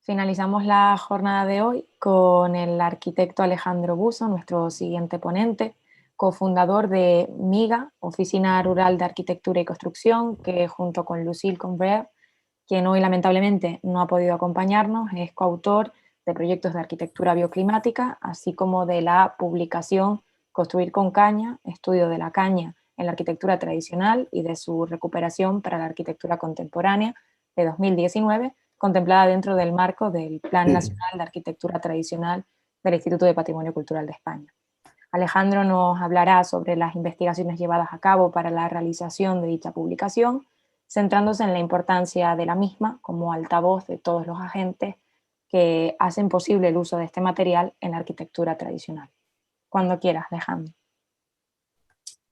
Finalizamos la jornada de hoy con el arquitecto Alejandro Buso, nuestro siguiente ponente, cofundador de MIGA, Oficina Rural de Arquitectura y Construcción, que junto con Lucille Combreer, quien hoy lamentablemente no ha podido acompañarnos, es coautor de proyectos de arquitectura bioclimática, así como de la publicación Construir con caña, estudio de la caña en la arquitectura tradicional y de su recuperación para la arquitectura contemporánea de 2019, contemplada dentro del marco del Plan Nacional de Arquitectura Tradicional del Instituto de Patrimonio Cultural de España. Alejandro nos hablará sobre las investigaciones llevadas a cabo para la realización de dicha publicación, centrándose en la importancia de la misma como altavoz de todos los agentes que hacen posible el uso de este material en la arquitectura tradicional. Cuando quieras, Alejandro.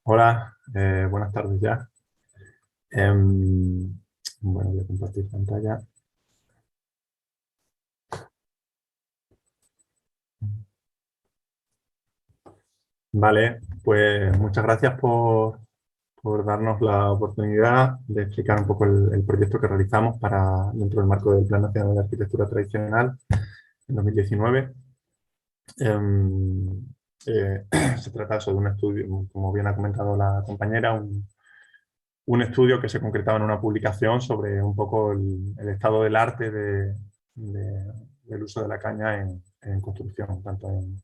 Hola, buenas tardes ya. Bueno, voy a compartir pantalla. Vale, pues muchas gracias por darnos la oportunidad de explicar un poco el proyecto que realizamos dentro del marco del Plan Nacional de Arquitectura Tradicional en 2019. Se trata de un estudio, como bien ha comentado la compañera, un estudio que se concretaba en una publicación sobre un poco el estado del arte del uso de la caña en construcción, tanto en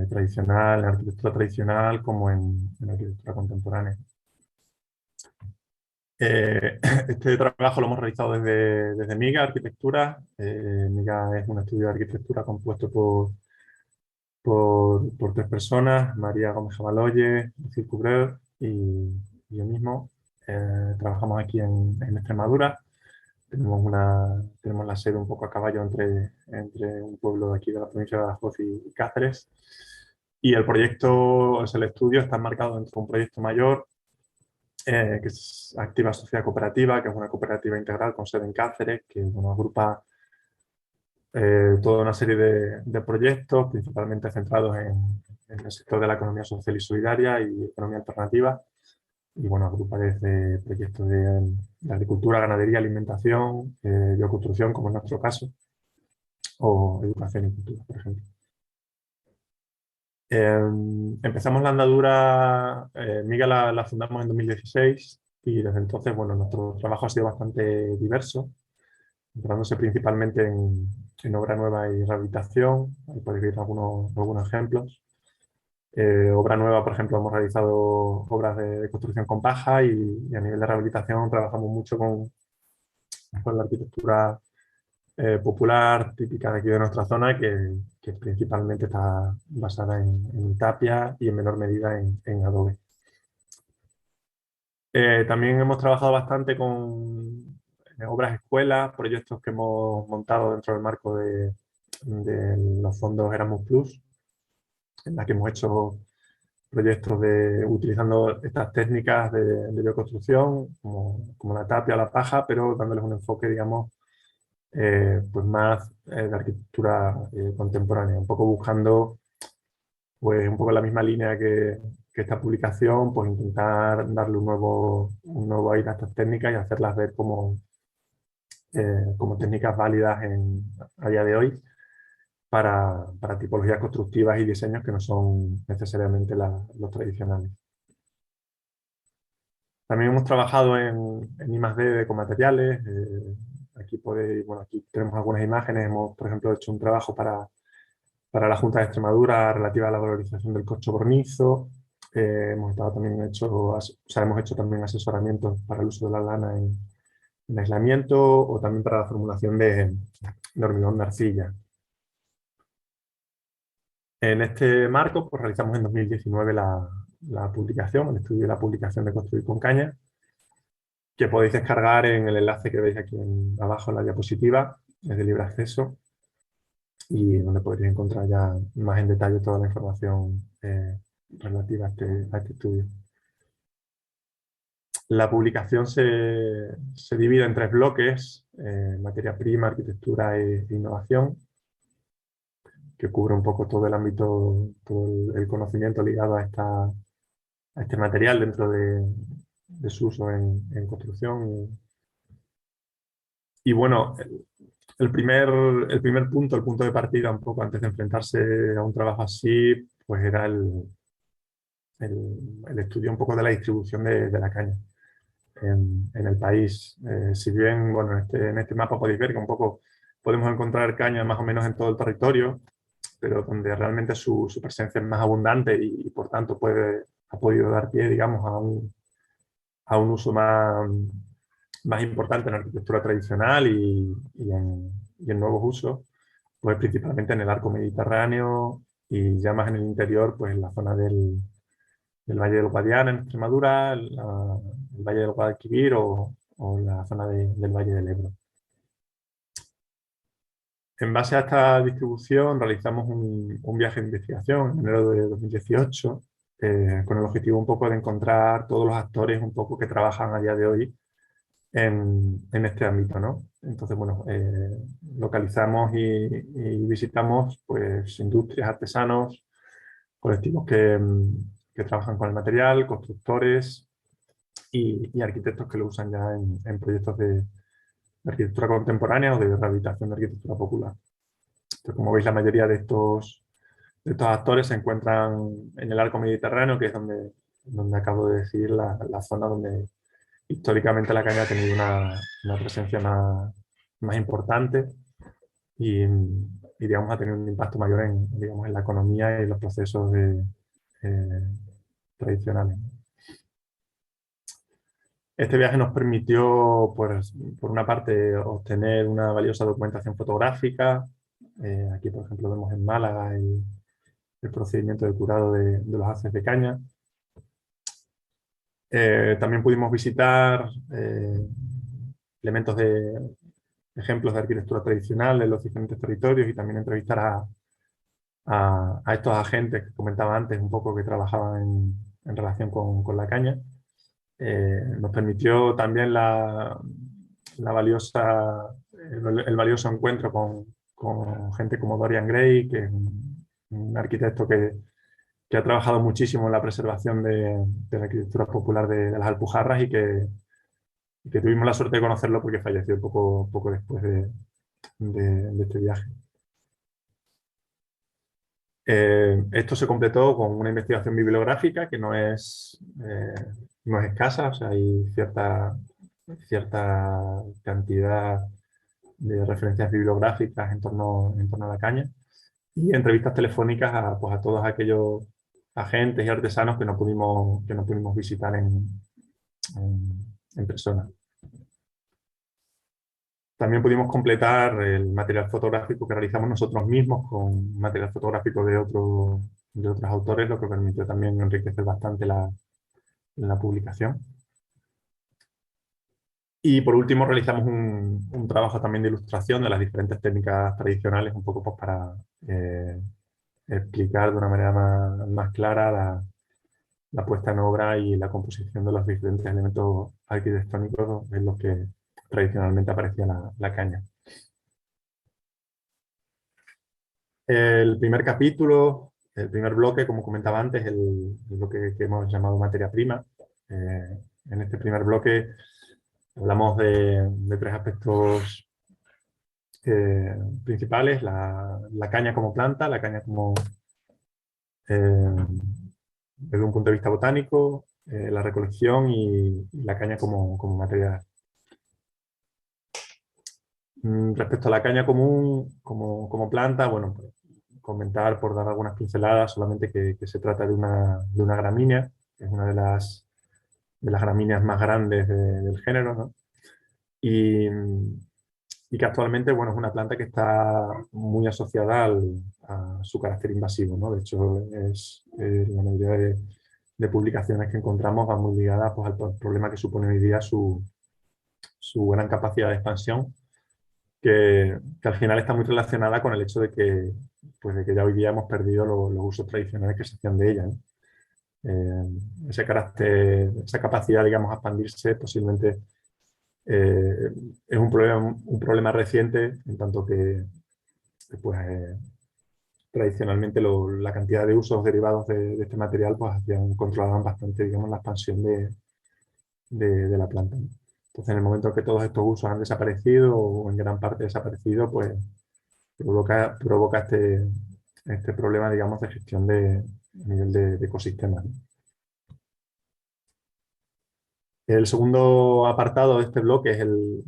tradicional, en arquitectura tradicional, como en arquitectura contemporánea. Este trabajo lo hemos realizado desde MIGA Arquitectura. MIGA es un estudio de arquitectura compuesto por tres personas: María Gómez Jabaloye, Lucille Combreer y yo mismo. Trabajamos aquí en Extremadura. Tenemos la sede un poco a caballo entre un pueblo de aquí de la provincia de Badajoz y Cáceres. Y el proyecto, el estudio, está enmarcado dentro de un proyecto mayor que es Activa Sociedad Cooperativa, que es una cooperativa integral con sede en Cáceres, que agrupa toda una serie de proyectos, principalmente centrados en el sector de la economía social y solidaria y economía alternativa. Y bueno, agrupa desde proyectos de agricultura, ganadería, alimentación, bioconstrucción, como en nuestro caso, o educación y cultura, por ejemplo. Empezamos la andadura, MIGA la fundamos en 2016 y desde entonces, bueno, nuestro trabajo ha sido bastante diverso, centrándose principalmente en obra nueva y rehabilitación. Ahí podéis ver algunos ejemplos. Obra nueva, por ejemplo, hemos realizado obras de construcción con paja y a nivel de rehabilitación trabajamos mucho con la arquitectura popular, típica de aquí de nuestra zona, que principalmente está basada en tapia y en menor medida en adobe. También hemos trabajado bastante con obras escuelas, proyectos que hemos montado dentro del marco de los fondos Erasmus Plus, en la que hemos hecho proyectos utilizando estas técnicas de bioconstrucción, como la tapia o la paja, pero dándoles un enfoque, digamos, pues más de arquitectura contemporánea, un poco buscando pues un poco la misma línea que esta publicación, pues intentar darle un nuevo aire a estas técnicas y hacerlas ver como técnicas válidas a día de hoy para tipologías constructivas y diseños que no son necesariamente los tradicionales. También hemos trabajado en I+D de ecomateriales. Aquí tenemos algunas imágenes. Hemos, por ejemplo, hecho un trabajo para la Junta de Extremadura relativa a la valorización del corcho bornizo. Hemos hecho también asesoramientos para el uso de la lana en aislamiento o también para la formulación de hormigón de arcilla. En este marco, pues realizamos en 2019 la publicación, el estudio de la publicación de Construir con caña, que podéis descargar en el enlace que veis aquí abajo en la diapositiva, es de libre acceso, y donde podréis encontrar ya más en detalle toda la información relativa a este estudio. La publicación se divide en tres bloques: materia prima, arquitectura e innovación, que cubre un poco todo el ámbito, todo el conocimiento ligado a este material dentro de su uso en construcción. Y bueno, el primer punto, el punto de partida, un poco antes de enfrentarse a un trabajo así, pues era el estudio un poco de la distribución de la caña en el país. Si bien, bueno, en este mapa podéis ver que un poco podemos encontrar caña más o menos en todo el territorio, pero donde realmente su presencia es más abundante y por tanto ha podido dar pie, digamos, a un uso más importante en la arquitectura tradicional y en nuevos usos, pues principalmente en el arco mediterráneo y ya más en el interior, pues en la zona del Valle del Guadiana en Extremadura, el Valle del Guadalquivir o la zona del Valle del Ebro. En base a esta distribución realizamos un viaje de investigación en enero de 2018 con el objetivo un poco de encontrar todos los actores un poco que trabajan a día de hoy en este ámbito, ¿no? Entonces, bueno, localizamos y visitamos pues, industrias, artesanos, colectivos que trabajan con el material, constructores y arquitectos que lo usan ya en proyectos de arquitectura contemporánea o de rehabilitación de arquitectura popular. Entonces, como veis, la mayoría de estos actores se encuentran en el arco mediterráneo, que es donde acabo de decir la zona donde históricamente la caña ha tenido una presencia más importante y, digamos, ha tenido un impacto mayor digamos, en la economía y los procesos tradicionales. Este viaje nos permitió, pues, por una parte, obtener una valiosa documentación fotográfica. Aquí, por ejemplo, vemos en Málaga el procedimiento de curado de los haces de caña. También pudimos visitar elementos ejemplos de arquitectura tradicional en los diferentes territorios y también entrevistar a estos agentes que comentaba antes un poco que trabajaban en relación con la caña. Nos permitió también el valioso encuentro con gente como Dorian Gray, que es un arquitecto que ha trabajado muchísimo en la preservación de la arquitectura popular de las Alpujarras y que tuvimos la suerte de conocerlo porque falleció poco después de este viaje. Esto se completó con una investigación bibliográfica que no es escasa, o sea, hay cierta cantidad de referencias bibliográficas en torno a la caña y entrevistas telefónicas pues, a todos aquellos agentes y artesanos que no pudimos visitar en persona. También pudimos completar el material fotográfico que realizamos nosotros mismos con material fotográfico de otros autores, lo que permitió también enriquecer bastante la publicación. Y por último realizamos un trabajo también de ilustración de las diferentes técnicas tradicionales, un poco pues, para explicar de una manera más clara la puesta en obra y la composición de los diferentes elementos arquitectónicos en los que tradicionalmente aparecía la caña. El primer capítulo, el primer bloque, como comentaba antes, el bloque que hemos llamado materia prima. En este primer bloque hablamos de tres aspectos principales, la caña como planta, la caña como desde un punto de vista botánico, la recolección y la caña como material. Respecto a la caña común como planta, bueno, pues, comentar por dar algunas pinceladas solamente que se trata de una gramínea, que es una de las gramíneas más grandes del género, ¿no? Y que actualmente, bueno, es una planta que está muy asociada a su carácter invasivo, ¿no? De hecho, la mayoría de publicaciones que encontramos van muy ligadas pues, al problema que supone hoy día su gran capacidad de expansión, que al final está muy relacionada con el hecho de que ya hoy día hemos perdido los usos tradicionales que se hacían de ella, ¿no? Ese carácter, esa capacidad, digamos, a expandirse posiblemente es un problema reciente, en tanto que pues, tradicionalmente la cantidad de usos derivados de este material pues, controlaban bastante, digamos, la expansión de la planta. Entonces, en el momento que todos estos usos han desaparecido o en gran parte desaparecido, pues provoca este problema, digamos, de gestión a nivel de ecosistemas, ¿no? El segundo apartado de este bloque es el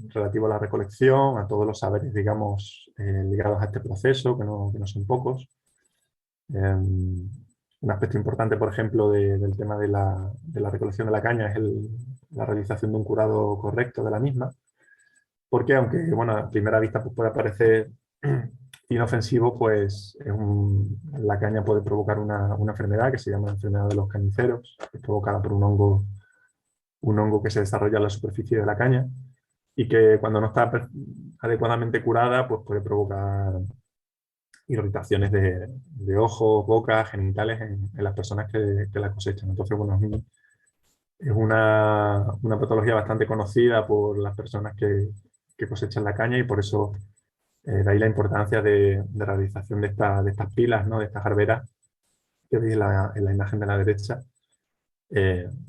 relativo a la recolección, a todos los saberes, digamos, ligados a este proceso, que no son pocos. Un aspecto importante, por ejemplo, del tema de la recolección de la caña es la realización de un curado correcto de la misma, porque aunque, bueno, a primera vista pues, puede parecer inofensivo, pues la caña puede provocar una enfermedad que se llama enfermedad de los cañiceros, que es provocada por un hongo que se desarrolla en la superficie de la caña y que cuando no está adecuadamente curada, pues puede provocar irritaciones de ojos, boca, genitales en las personas que la cosechan. Entonces, bueno, es una patología bastante conocida por las personas que cosechan la caña y por eso de ahí la importancia de realización de estas pilas, ¿no? De estas garberas que veis en la imagen de la derecha,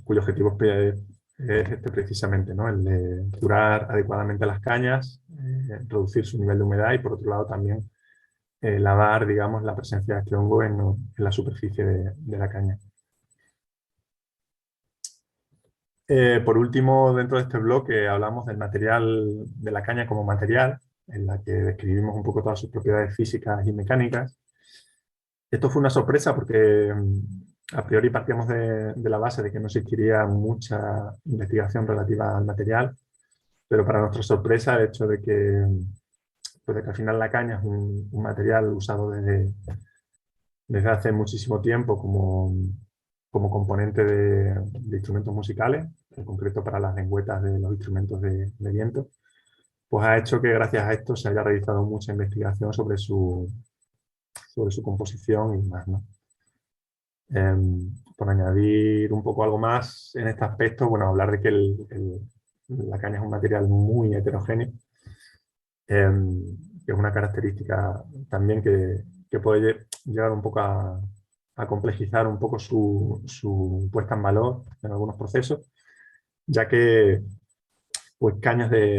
cuyo objetivo es este precisamente, ¿no? El de curar adecuadamente las cañas, reducir su nivel de humedad y por otro lado también lavar, digamos, la presencia de este hongo en la superficie de la caña. Por último, dentro de este bloque hablamos del material de la caña como material, en la que describimos un poco todas sus propiedades físicas y mecánicas. Esto fue una sorpresa porque a priori partíamos de la base de que no existiría mucha investigación relativa al material, pero para nuestra sorpresa el hecho de que, pues de que al final la caña es un material usado desde hace muchísimo tiempo como componente de instrumentos musicales, en concreto para las lengüetas de los instrumentos de viento, pues ha hecho que gracias a esto se haya realizado mucha investigación sobre su composición y más, ¿no? Por añadir un poco algo más en este aspecto, bueno, hablar de que la caña es un material muy heterogéneo, que es una característica también que puede llegar un poco a complejizar un poco su puesta en valor en algunos procesos, ya que pues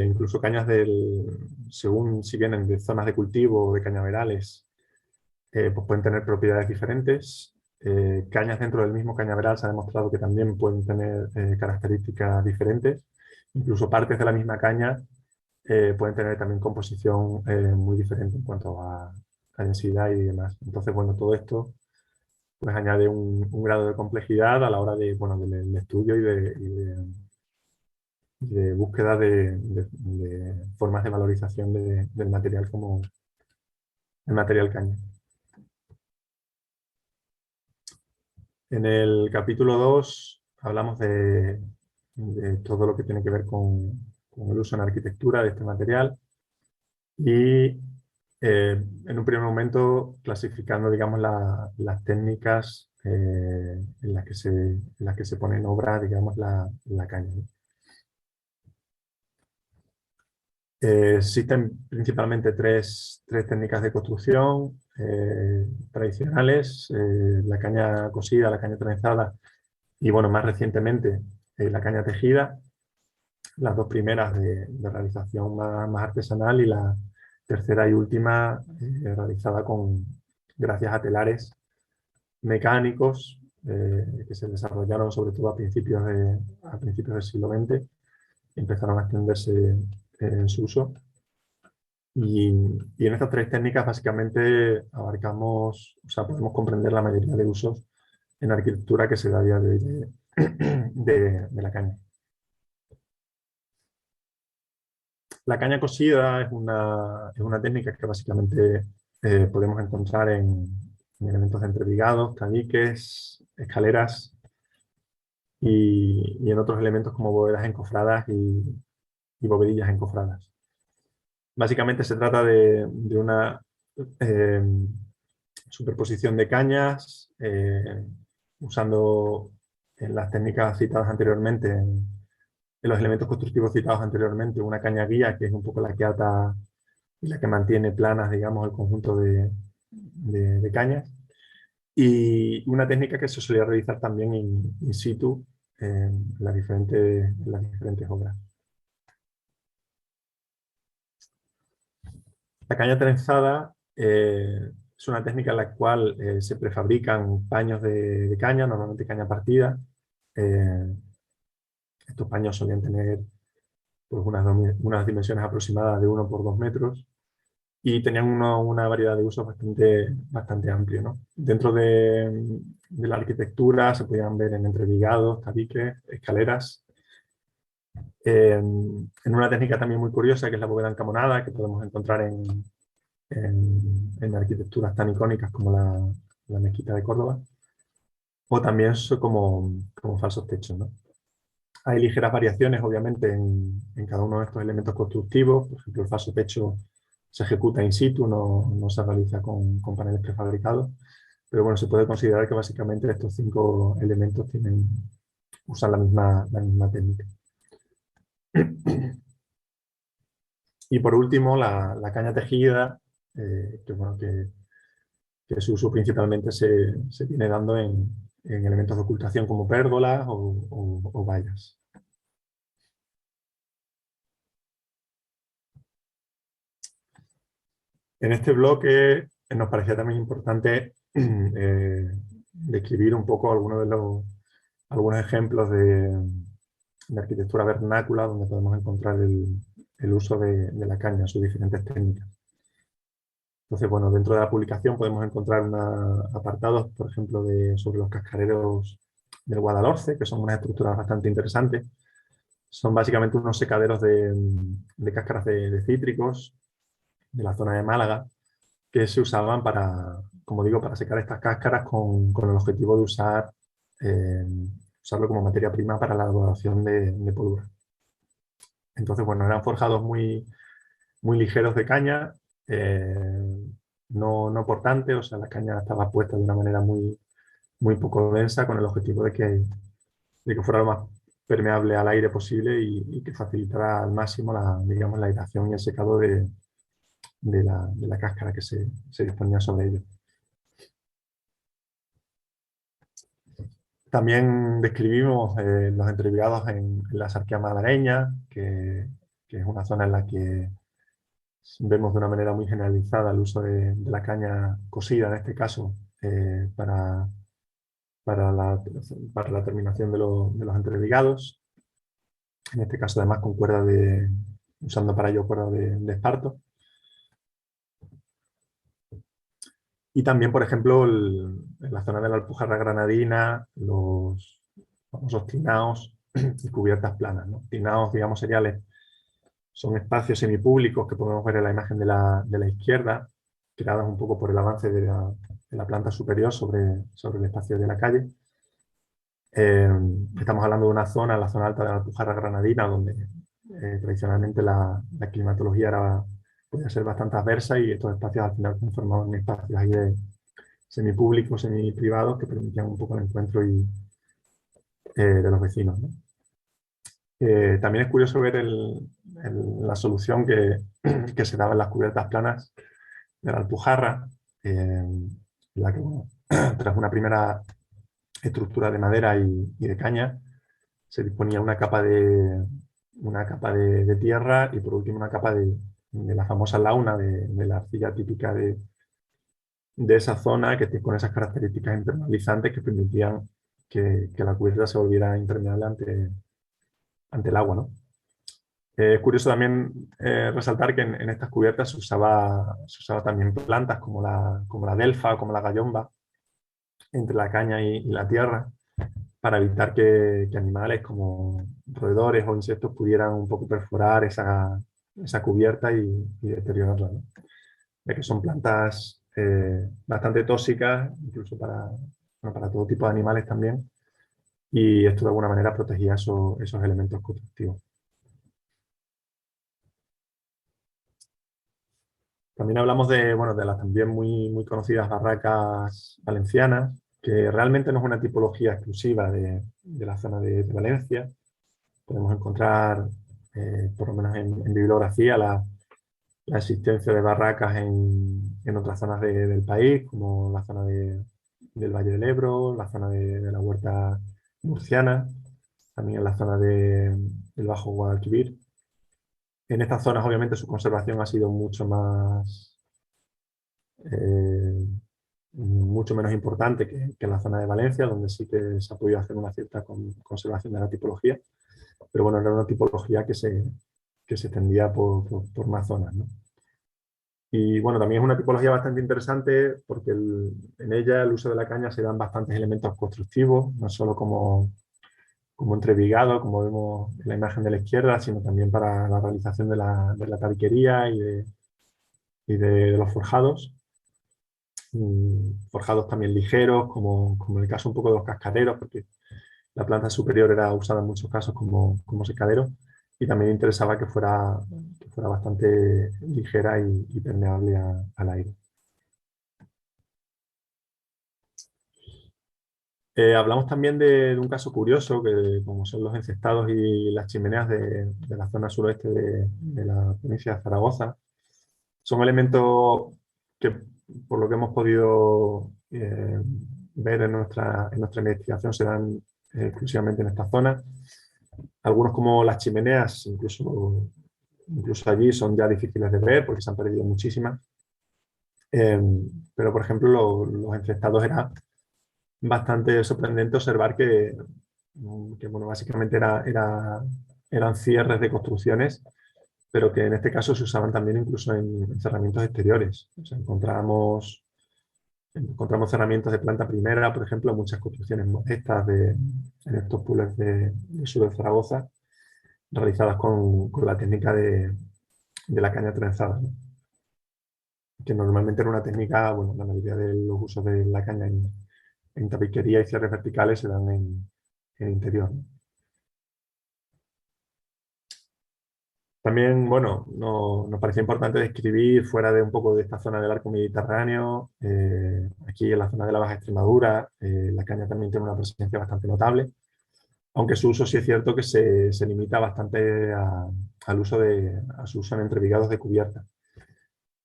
incluso cañas según si vienen de zonas de cultivo o de cañaverales, pues pueden tener propiedades diferentes. Cañas dentro del mismo cañaveral se ha demostrado que también pueden tener características diferentes. Incluso partes de la misma caña pueden tener también composición muy diferente en cuanto a densidad y demás. Entonces, bueno, todo esto pues añade un grado de complejidad a la hora bueno, del estudio y de búsqueda de formas de valorización del material como el material caña. En el capítulo 2 hablamos de todo lo que tiene que ver con el uso en arquitectura de este material y en un primer momento clasificando, digamos, las técnicas en las que se pone en obra, digamos, la caña. Existen principalmente tres técnicas de construcción tradicionales, la caña cosida, la caña trenzada y, bueno, más recientemente la caña tejida, las dos primeras de realización más artesanal y la tercera y última realizada gracias a telares mecánicos que se desarrollaron sobre todo a principios del siglo XX y empezaron a extenderse en su uso. Y en estas tres técnicas básicamente abarcamos, o sea, podemos comprender la mayoría de usos en arquitectura que se da a día de hoy de la caña. La caña cosida es una técnica que básicamente podemos encontrar en elementos de entrevigados, tabiques, escaleras y en otros elementos como bóvedas encofradas y bovedillas encofradas. Básicamente se trata de una superposición de cañas usando en las técnicas citadas anteriormente, en los elementos constructivos citados anteriormente, una caña guía que es un poco la que ata y la que mantiene planas, digamos, el conjunto de cañas. Y una técnica que se solía realizar también in situ en las diferentes obras. La caña trenzada es una técnica en la cual se prefabrican paños de caña, normalmente caña partida. Eh, Estos paños solían tener pues, unas dimensiones aproximadas de 1 por 2 metros y tenían una variedad de usos bastante amplio, ¿no? Dentro de la arquitectura se podían ver en entrevigados, tabiques, escaleras. En una técnica también muy curiosa que es la bóveda encamonada, que podemos encontrar en arquitecturas tan icónicas como la mezquita de Córdoba, o también como falsos techos, ¿no? Hay ligeras variaciones, obviamente, en cada uno de estos elementos constructivos. Por ejemplo, el falso techo se ejecuta in situ, no se realiza con paneles prefabricados. Pero bueno, se puede considerar que básicamente estos 5 elementos usan la misma técnica. Y por último, la caña tejida, bueno, que su uso principalmente se viene dando en elementos de ocultación como pérgolas o vallas. En este bloque nos parecía también importante describir un poco algunos ejemplos de arquitectura vernácula donde podemos encontrar el uso de la caña, sus diferentes técnicas. Entonces, bueno, dentro de la publicación podemos encontrar apartados, por ejemplo, sobre los cascareros del Guadalhorce, que son unas estructuras bastante interesantes. Son básicamente unos secaderos de cáscaras de cítricos de la zona de Málaga, que se usaban como digo, para secar estas cáscaras con el objetivo de usarlo como materia prima para la elaboración de pólvora. Entonces, bueno, eran forjados muy ligeros de caña, no portantes, o sea, la caña estaba puesta de una manera muy poco densa con el objetivo de que fuera lo más permeable al aire posible y que facilitara al máximo digamos, la aireación y el secado de la cáscara que se disponía sobre ello. También describimos los entrevigados en la Sarquía malagueña, que es una zona en la que vemos de una manera muy generalizada el uso de la caña cosida, en este caso, para la terminación de los entrevigados. En este caso, además, con usando para ello cuerda de esparto. Y también, por ejemplo, en la zona de la Alpujarra Granadina, los famosos tinaos y cubiertas planas, ¿no? Tinaos, digamos, seriales, son espacios semipúblicos que podemos ver en la imagen de la izquierda, creados un poco por el avance de la planta superior sobre el espacio de la calle. Estamos hablando de una zona, la zona alta de la Alpujarra Granadina, donde tradicionalmente la climatología podía ser bastante adversa y estos espacios al final conformaban espacios ahí semipúblicos, semiprivados, que permitían un poco el encuentro de los vecinos, ¿no? También es curioso ver la solución que se daba en las cubiertas planas de la Alpujarra, en la que, bueno, tras una primera estructura de madera y de caña, se disponía una capa de tierra y por último una capa de la famosa launa, de la arcilla típica de esa zona, que con esas características impermeabilizantes que permitían que la cubierta se volviera impermeable ante el agua, ¿no? Es curioso también resaltar que en estas cubiertas se usaba también plantas como la delfa o como la gallomba entre la caña y la tierra, para evitar que animales como roedores o insectos pudieran un poco perforar esa cubierta y deteriorarla, ¿no? Ya que son plantas bastante tóxicas, incluso para todo tipo de animales también, y esto de alguna manera protegía esos elementos constructivos. También hablamos de las también muy conocidas barracas valencianas, que realmente no es una tipología exclusiva de la zona de Valencia. Podemos encontrar, por lo menos en bibliografía, la existencia de barracas en otras zonas del país, como la zona del Valle del Ebro, la zona de la Huerta Murciana, también en la zona del Bajo Guadalquivir. En estas zonas, obviamente, su conservación ha sido mucho menos importante que en la zona de Valencia, donde sí que se ha podido hacer una cierta conservación de la tipología. Pero bueno, era una tipología que se extendía por más zonas, ¿no? Y bueno, también es una tipología bastante interesante porque en ella el uso de la caña se dan bastantes elementos constructivos, no solo como entrevigado, como vemos en la imagen de la izquierda, sino también para la realización de la tabiquería y de los forjados. Forjados también ligeros, como en el caso un poco de los cascaderos, porque la planta superior era usada en muchos casos como secadero, y también interesaba que fuera bastante ligera y permeable al aire. Hablamos también de un caso curioso, que como son los encestados y las chimeneas de la zona suroeste de la provincia de Zaragoza. Son elementos que, por lo que hemos podido ver en nuestra investigación, se dan exclusivamente en esta zona. Algunos, como las chimeneas, incluso allí son ya difíciles de ver porque se han perdido muchísimas. Pero, por ejemplo, los encestados era bastante sorprendente observar que bueno, básicamente eran cierres de construcciones, pero que en este caso se usaban también incluso en cerramientos exteriores. O sea, encontramos cerramientos de planta primera, por ejemplo, muchas construcciones modestas en estos pueblos del sur de Zaragoza, realizadas con la técnica de la caña trenzada, ¿no? Que normalmente era una técnica, bueno, la mayoría de los usos de la caña en tapiquería y cierres verticales se dan en interior, ¿no? También, bueno, nos parecía importante describir fuera de un poco de esta zona del arco mediterráneo, aquí en la zona de la Baja Extremadura, la caña también tiene una presencia bastante notable, aunque su uso sí es cierto que se limita bastante a su uso en entrevigados de cubierta.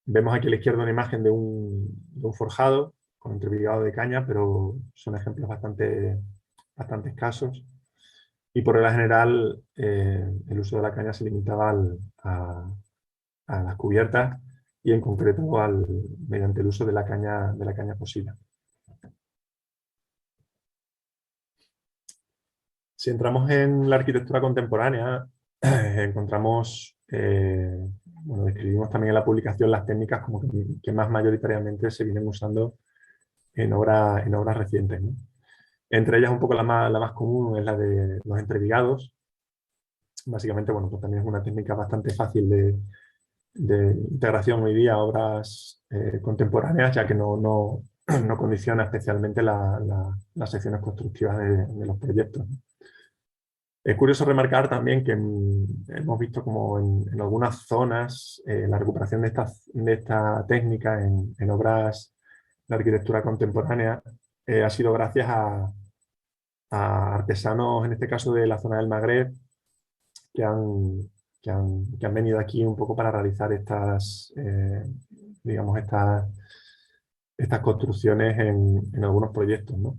Vemos aquí a la izquierda una imagen de un forjado con entrevigado de caña, pero son ejemplos bastante escasos. Y por regla general, el uso de la caña se limitaba a las cubiertas y en concreto mediante el uso de la caña cosida. Si entramos en la arquitectura contemporánea, encontramos, bueno, describimos también en la publicación las técnicas como que más mayoritariamente se vienen usando en obras recientes, ¿no? Entre ellas, un poco la más común es la de los entrevigados. Básicamente, bueno, pues también es una técnica bastante fácil de integración hoy día a obras contemporáneas, ya que no condiciona especialmente las secciones constructivas de los proyectos. Es curioso remarcar también que hemos visto como en algunas zonas la recuperación de esta técnica en obras de arquitectura contemporánea ha sido gracias a artesanos, en este caso de la zona del Magreb, que han venido aquí un poco para realizar digamos, estas construcciones en algunos proyectos, ¿no?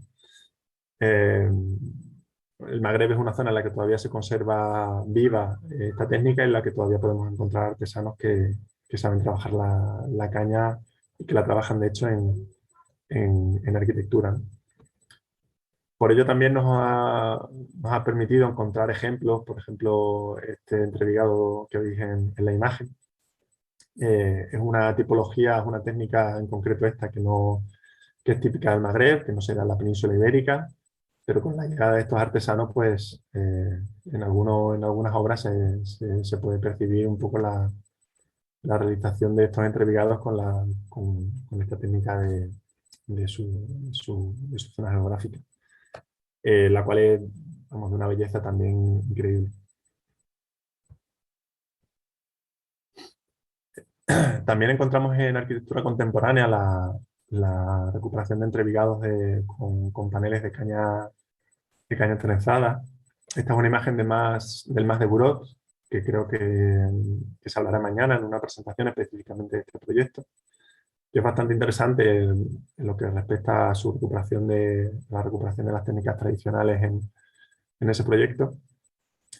El Magreb es una zona en la que todavía se conserva viva esta técnica, en la que todavía podemos encontrar artesanos que saben trabajar la caña y que la trabajan, de hecho, en arquitectura, ¿no? Por ello también nos ha permitido encontrar ejemplos, por ejemplo, este entrevigado que veis en la imagen. Es una tipología, es una técnica en concreto esta que es típica del Magreb, que no se da en la península ibérica, pero con la llegada de estos artesanos, pues en algunas obras se puede percibir un poco la realización de estos entrevigados con esta técnica de su zona geográfica. La cual es, vamos, de una belleza también increíble. También encontramos en arquitectura contemporánea la recuperación de entrevigados con paneles de caña trenzada. Esta es una imagen del Mas de Burot, que creo que se hablará mañana en una presentación específicamente de este proyecto, que es bastante interesante en lo que respecta a la recuperación de las técnicas tradicionales en ese proyecto.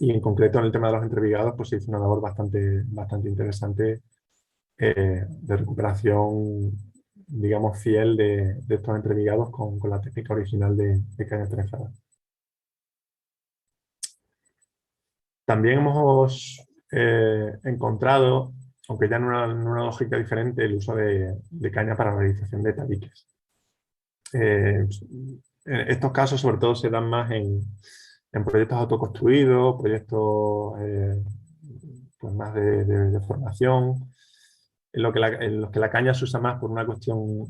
Y en concreto en el tema de los entrevigados, pues se hizo una labor bastante interesante de recuperación, digamos, fiel de estos entrevigados con la técnica original de caña trenzada. También hemos encontrado, aunque ya en una lógica diferente, el uso de caña para la realización de tabiques. Estos casos sobre todo se dan más en proyectos autoconstruidos, proyectos pues más de formación, en los que la caña se usa más por una cuestión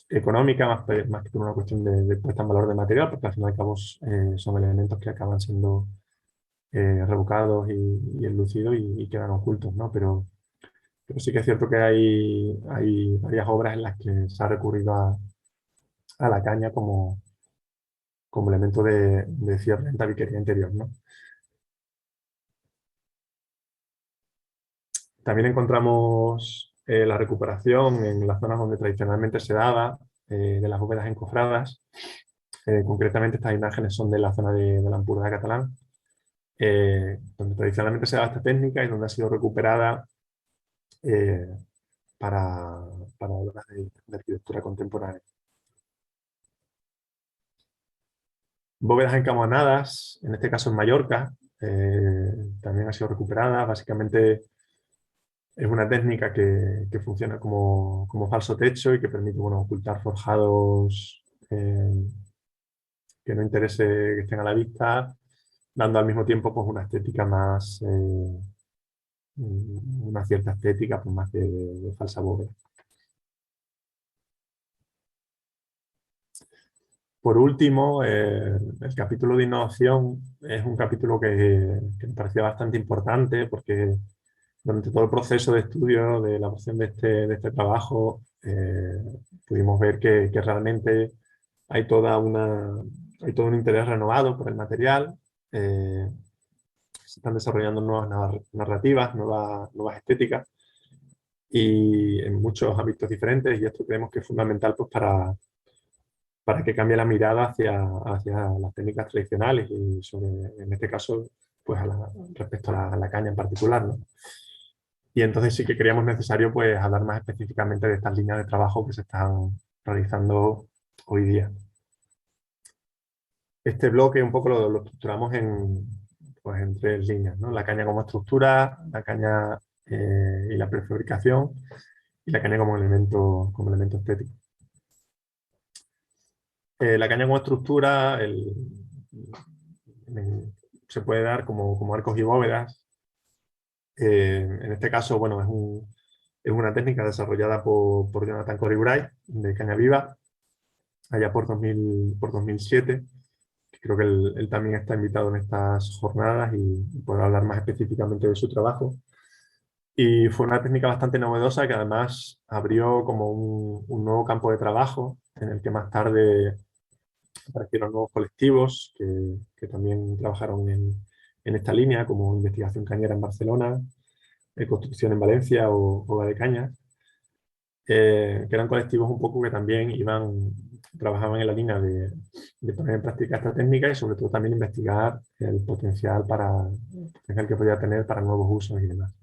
económica, más que por una cuestión de puesta en valor de material, porque al fin y al cabo son elementos que acaban siendo revocados y enlucidos y quedan ocultos, ¿no? Pero sí que es cierto que hay varias obras en las que se ha recurrido a la caña como elemento de cierre en tabiquería interior, ¿no? También encontramos la recuperación en las zonas donde tradicionalmente se daba de las bóvedas encofradas. Concretamente estas imágenes son de la zona de la Empordà catalán, donde tradicionalmente se daba esta técnica y donde ha sido recuperada eh, para obras de arquitectura contemporánea. Bóvedas encamanadas, en este caso en Mallorca, también ha sido recuperada. Básicamente es una técnica que funciona como falso techo y que permite, bueno, ocultar forjados que no interese que estén a la vista, dando al mismo tiempo pues, una estética más, una cierta estética pues, más de falsa bóveda. Por último, el capítulo de innovación es un capítulo que me parecía bastante importante porque durante todo el proceso de estudio, de elaboración de este trabajo, pudimos ver que realmente hay hay todo un interés renovado por el material. Se están desarrollando nuevas narrativas, nuevas estéticas y en muchos ámbitos diferentes, y esto creemos que es fundamental pues, para que cambie la mirada hacia las técnicas tradicionales y en este caso pues, respecto a la caña en particular, ¿no? Y entonces sí que creíamos necesario pues, hablar más específicamente de estas líneas de trabajo que se están realizando hoy día. Este bloque un poco lo estructuramos pues, en tres líneas, ¿no? La caña como estructura, la caña y la prefabricación, y la caña como elemento estético. La caña como estructura se puede dar como arcos y bóvedas. En este caso, bueno, es una técnica desarrollada por Jonathan Corey-Bright de Caña Viva, allá por 2007. Creo que él también está invitado en estas jornadas y podrá hablar más específicamente de su trabajo. Y fue una técnica bastante novedosa que además abrió como un nuevo campo de trabajo en el que más tarde aparecieron nuevos colectivos que también trabajaron en esta línea, como Investigación Cañera en Barcelona, Construcción en Valencia o Oga de Cañas, que eran colectivos un poco que también trabajaban en la línea de poner en práctica esta técnica y sobre todo también investigar el potencial que podía tener para nuevos usos y demás.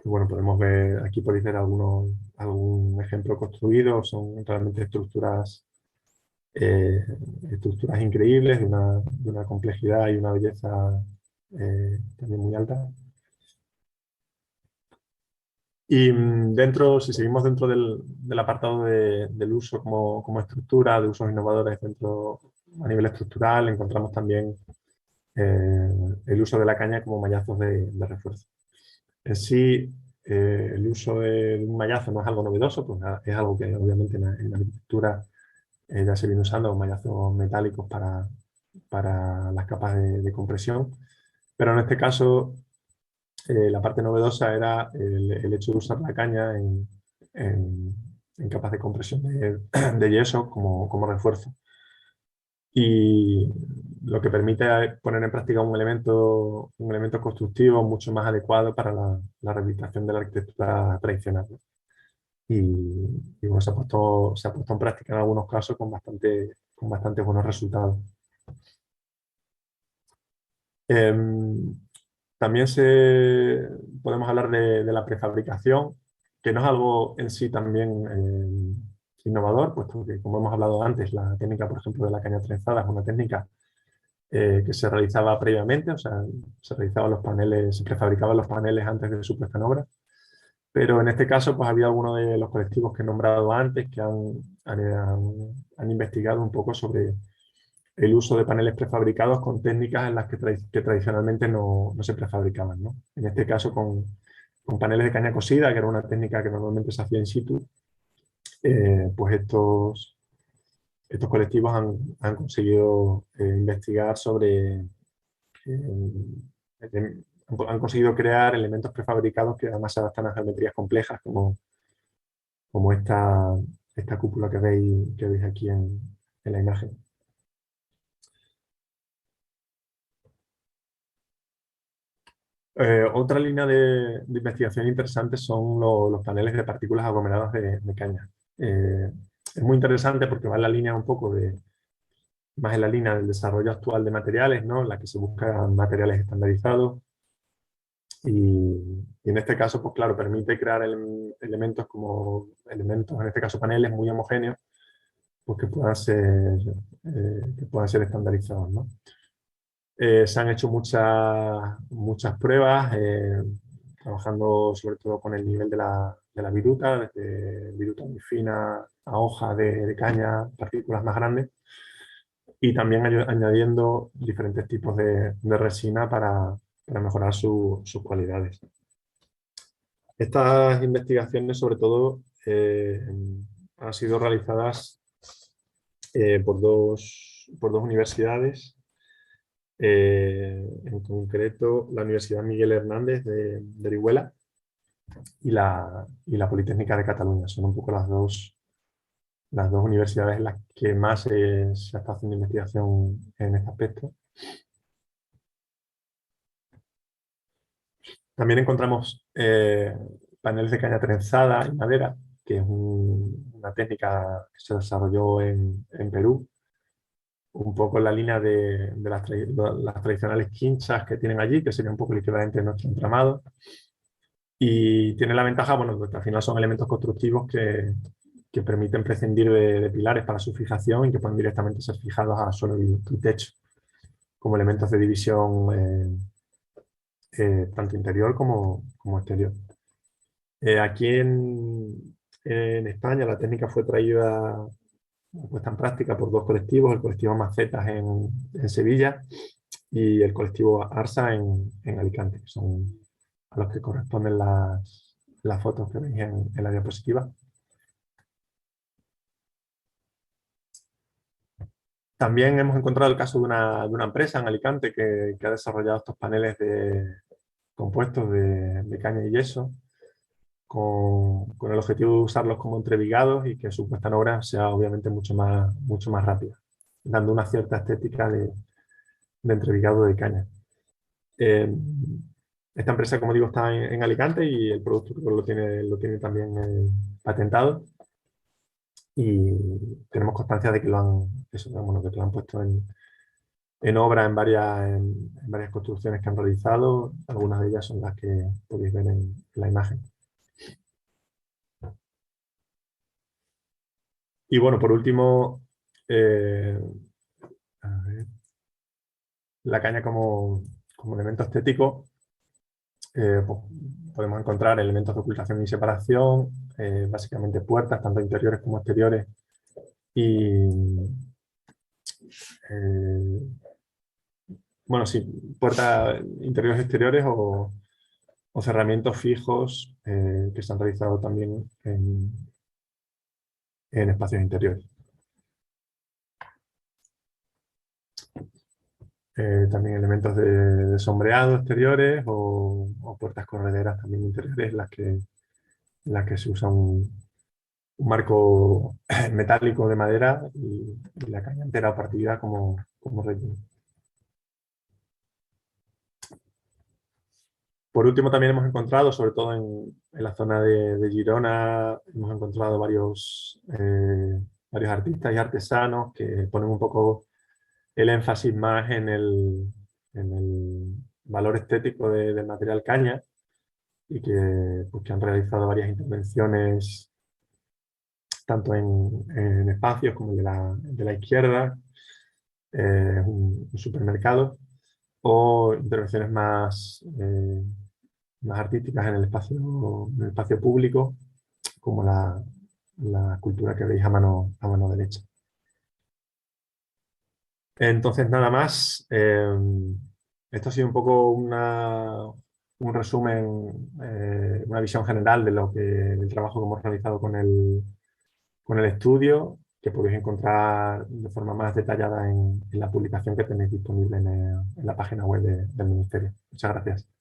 Bueno, podemos ver, aquí podéis ver algún ejemplo construido, son realmente estructuras increíbles, de una complejidad y una belleza también muy alta. Y si seguimos dentro del apartado del uso como estructura, de usos innovadores a nivel estructural, encontramos también el uso de la caña como mallazos de refuerzo. En sí, el uso de un mallazo no es algo novedoso, pues es algo que obviamente en la arquitectura ya se viene usando mallazos metálicos para las capas de compresión, pero en este caso la parte novedosa era el hecho de usar la caña en capas de compresión de yeso como refuerzo. Y lo que permite es poner en práctica un elemento constructivo mucho más adecuado para la rehabilitación de la arquitectura tradicional, ¿no? Y bueno, se ha puesto en práctica en algunos casos con bastante buenos resultados. También podemos hablar de la prefabricación, que no es algo en sí también innovador, puesto que, como hemos hablado antes, la técnica, por ejemplo, de la caña trenzada es una técnica que se realizaba previamente, o sea, se realizaban los paneles, se prefabricaban los paneles antes de su puesta en obra. Pero en este caso, pues había algunos de los colectivos que he nombrado antes que han investigado un poco sobre el uso de paneles prefabricados con técnicas en las que tradicionalmente no se prefabricaban, ¿no? En este caso con paneles de caña cosida, que era una técnica que normalmente se hacía in situ, pues estos colectivos han conseguido investigar sobre, han conseguido crear elementos prefabricados que además se adaptan a geometrías complejas como esta cúpula que veis aquí en la imagen. Otra línea de investigación interesante son los paneles de partículas aglomeradas de caña. Es muy interesante porque va en la línea un poco más en la línea del desarrollo actual de materiales, ¿no? En la que se buscan materiales estandarizados. Y en este caso, pues claro, permite crear elementos, en este caso paneles muy homogéneos, pues que puedan ser estandarizados, ¿no? Se han hecho muchas pruebas, trabajando sobre todo con el nivel de la viruta, desde viruta muy fina a hoja de caña, partículas más grandes, y también añadiendo diferentes tipos de resina para mejorar sus cualidades. Estas investigaciones, sobre todo, han sido realizadas por dos universidades. En concreto, la Universidad Miguel Hernández de Orihuela y la Politécnica de Cataluña. Son un poco las dos universidades en las que más se está haciendo investigación en este aspecto. También encontramos paneles de caña trenzada y madera, que es una técnica que se desarrolló en Perú, un poco en la línea de las tradicionales quinchas que tienen allí, que sería un poco el equivalente de nuestro entramado. Y tiene la ventaja, bueno, que al final son elementos constructivos que permiten prescindir de pilares para su fijación y que pueden directamente ser fijados a suelo y techo, como elementos de división tanto interior como exterior. Aquí en España la técnica fue puesta en práctica por dos colectivos, el colectivo Macetas en Sevilla y el colectivo Arsa en Alicante, que son a los que corresponden las fotos que veis en la diapositiva. También hemos encontrado el caso de una empresa en Alicante que ha desarrollado estos paneles compuestos de caña y yeso con el objetivo de usarlos como entrevigados y que su puesta en obra sea obviamente mucho más rápida, dando una cierta estética de entrevigado de caña. Esta empresa, como digo, está en Alicante y el producto lo tiene también patentado. Y tenemos constancia de que lo han puesto en obra en varias construcciones que han realizado. Algunas de ellas son las que podéis ver en la imagen. Y bueno, por último, a ver, la caña como elemento estético. Pues, podemos encontrar elementos de ocultación y separación, básicamente puertas, tanto interiores como exteriores, y bueno, sí, puertas interiores y exteriores o cerramientos fijos que se han realizado también en espacios interiores. También elementos de sombreado exteriores o puertas correderas también interiores en las que se usa un marco metálico de madera y la caña entera o partida como relleno. Por último, también hemos encontrado, sobre todo en la zona de Girona, hemos encontrado varios artistas y artesanos que ponen un poco el énfasis más en en el valor estético del material caña y que, pues, que han realizado varias intervenciones tanto en espacios como el de la izquierda, un supermercado, o intervenciones más artísticas en el espacio público, como la escultura que veis a mano derecha. Entonces, nada más. Esto ha sido un poco un resumen, una visión general del trabajo que hemos realizado con el estudio, que podéis encontrar de forma más detallada en la publicación que tenéis disponible en la página web del Ministerio. Muchas gracias.